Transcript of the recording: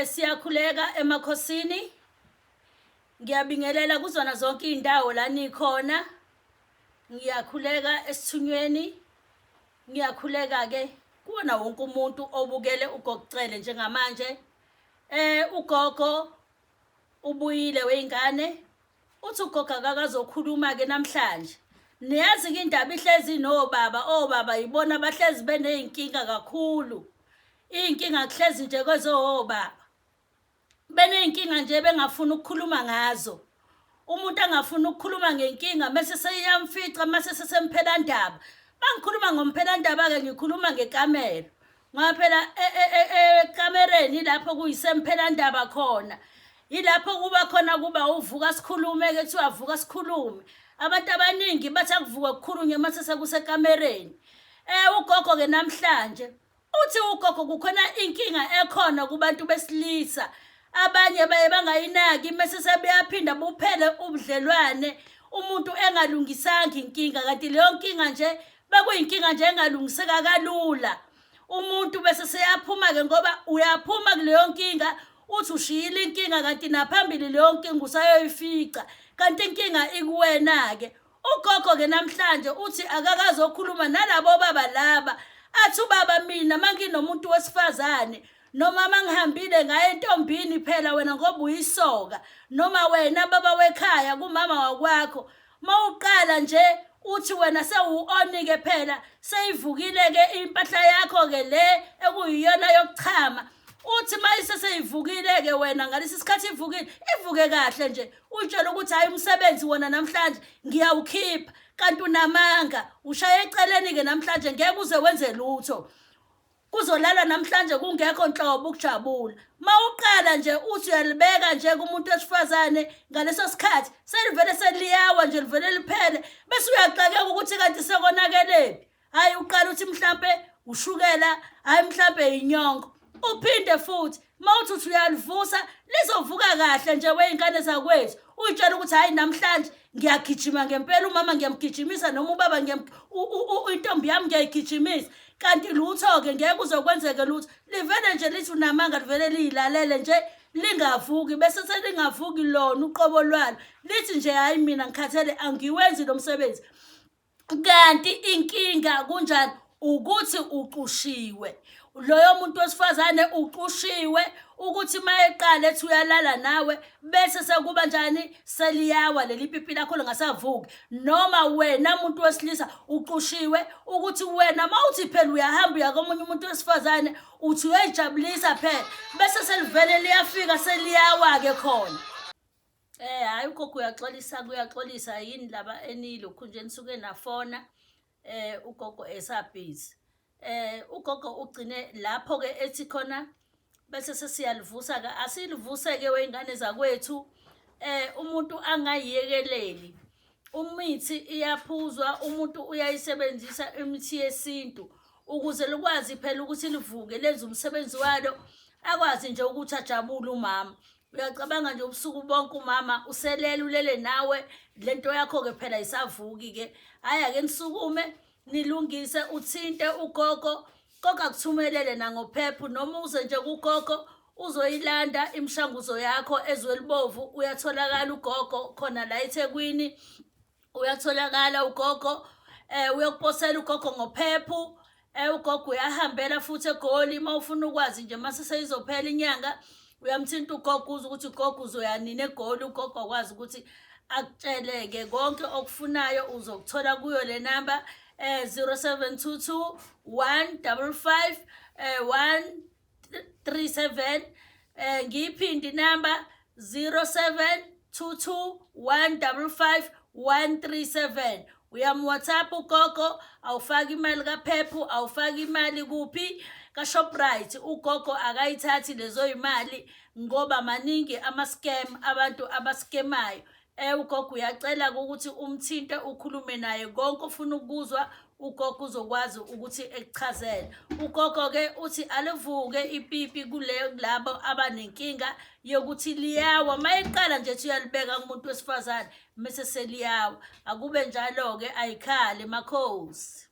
Siyakhuleka emakhosini. Ngiyabingelela kuzona zonke indawo la nikhona. Ngiyakhuleka esithunyweni. Ngiyakhuleka ke kuwona wonke umuntu obukele ugokucele njengamanje. Ugogo ubuyile weingane. Uthi ugogo akakazokhuluma ke namhlanje. Niyazi ke indaba ihlezi obaba yibona abahlezi beneyinkinga kakhulu. Inkinga kuhlezi nje kwezobaba. Beneyinkinga nje bengafuna ukukhuluma ngazo. Umuntu angafuna ukukhuluma ngenkinga mase seyamfica mase sesemphela ndaba. Bangikhuluma ngomphela ndaba ke ngikhuluma ngekamero. Ngaphela ekamereni lapho kuyisemphela ndaba khona. Yilapho kuba khona kuba uvuka sikhulume ke kuthiwa vuka sikhulume. Abantu abaningi bathi akuvuka ukukhulunywa mase sekusekamereni. Ugogo ke namhlanje uthi ugogo kukhona inkinga ekhona kubantu besilisa. Abanye baye bangayinaki mase sebeyaphinda buphele ubudlelwane umuntu engalungisanga inkinga kanti leyo nkinga nje bekuyinkinga nje engalungiseka kalula. Umuntu bese seyaphuma ke ngoba uyaphuma kuleyo nkinga uthi ushiyile inkinga kanti naphambili leyo nkinga usayoyifica kanti inkinga ikuwena ke. Ugogo ke namhlanje uthi akakazokhuluma nalabo baba laba. Athi ubaba mina manginomuntu wesifazane noma mangihambile ngaye entombini phela wena ngoba uyisoka noma wena baba wekhaya kumama wakwakho mawuqala nje uthi wena sewuonike phela seyivukile ke impahla yakho ke le ekuyiyona yokuchama. Uthi mayise seyivukile ke wena ngalesi sikhathi ivukile ivuke kahle nje utshela ukuthi hayi umsebenzi wona namhlanje ngiyawukhipha kanti unamanga ushaya eceleni ke namhlanje ngeke uze wenze lutho. Kuzolala namhlanje kungekho nhlobo ukujabula. Mawuqala nje uthi uyalibeka nje kumuntu wesifazane ngaleso sikhathi selivele seliyawa nje livele liphele bese uyaxakeka ukuthi kanti sekonakelepi. Hayi uqala uthi mhlambe ushukela hayi mhlambe inyongo. Uphinde futhi mawuthi uyalivusa lizovuka kahle nje weingane zakwethu. Uyitshela ukuthi hayi namhlanje ngiyagijima ngempela umama ngiyamgijimisa noma ubaba intombi yami ngiyayigijimisa. Kanti lutho ke ngeke uzokwenzeke lutho. Livele nje lithi unamanga livele liyilalele nje lingavuki bese selingavuki lona uqobo lwalo. Lithi nje hayi mina ngikhathele angiwenzi lo msebenzi. Kanti inkinga kunjani ukuthi uqushiwe. Loyo muntu wesifazane uqushiwe ukuthi mayeqala ethi uyalala nawe bese sekuba njani seliyawa leli pipi lakho lingasavuki. Noma wena umuntu wesilisa uqushiwe ukuthi wena mawuthi phela uyahamba uyakomunye umuntu wesifazane uthi uyajabulisa phela bese selivele liyafika seliyawa ke khona. Hayi ugogo uyaxolisa yini laba enilo khunjeni suke nafona ugogo esabhizi. Ugogo ugcine lapho ke ethi khona bese sesiyalivusa ke asilivuse ke weingane zakwethu. Umuntu angayiyekeleli. Umithi iyaphuzwa umuntu uyayisebenzisa imithi yesintu ukuze likwazi phela ukuthi livuke lenze umsebenzi walo akwazi nje ukuthi ajabule umama. Uyacabanga nje ubusuku bonke umama uselele ulele nawe lento yakho ke phela isavuki ke. Hayi ake nisukume nilungise uthinte ugogo. Gogo akuthumelele nangophephu noma uze nje kugogo uzoyilanda imishanguzo yakho ezwelibovu. Uyatholakala ugogo khona la eThekwini. Uyatholakala ugogo. Uyokuposela ugogo ngophephu. Ugogo uyahambela futhi eGoli mawufuna ukwazi nje mase seyizophela inyanga uyamthinta ugogo uze ukuthi ugogo uzoyanini eGoli. Ugogo akwazi ukuthi akutsheleke konke okufunayo uzokuthola kuyo le number 0722 155 137. Ngiyiphindi number 0722 155 137. Uyamwhatsapp ugogo awufaki imali kaphephu awufaki imali kuphi kaShoprite. Ugogo akayithathi lezo imali ngoba maningi ama-scam abantu abaskemayo. Ugogo uyacela ukuthi umthinte ukhulume naye konke ufuna ukuzwa ugogo uzokwazi ukuthi ekuchazele. Ugogo ke uthi alivuke ipipi kulabo abanenkinga yokuthi liyawa mayiqala nje uyalibeka kumuntu wesifazane mase seliyawa. Akube njalo ke ayikhale makhosi.